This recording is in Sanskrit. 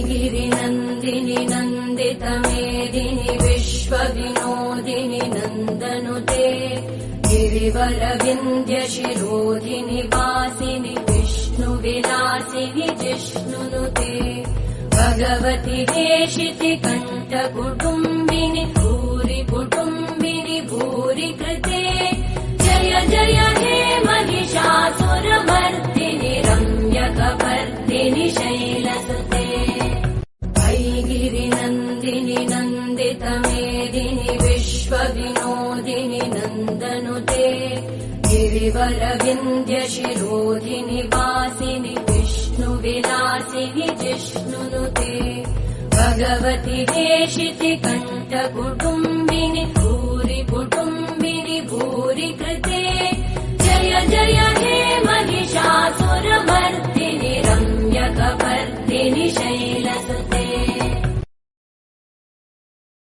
गिरिनन्दिनि नन्दितमेदिनि विश्वविनोदिनि नन्दनुते गिरिवरविन्द्यशिरोधिनि वासिनि विष्णुविलासिनि जिष्णुनुते भगवति हेशिति कण्ठकुटुम्बिनि भूरि कुटुम्बिनि भूरि कृते जय जय हे महिषासुरमर्दिनि रम्यकपर्दिनि शैलसुते गिरिनन्दिनि नन्दितमेदिनि विश्वविनोदिनि नन्दनुते गिरिवरविन्द्यशिरोधिनि वासिनि विष्णुविलासिनि जिष्णुनुते भगवति हेशिति कण्ठकुटुम्बिनि भूरि कुटुम्बिनि भूरि कृते जय जय हे महिषासुरमर्दिनि रम्यकपर्दिनि शैलसुते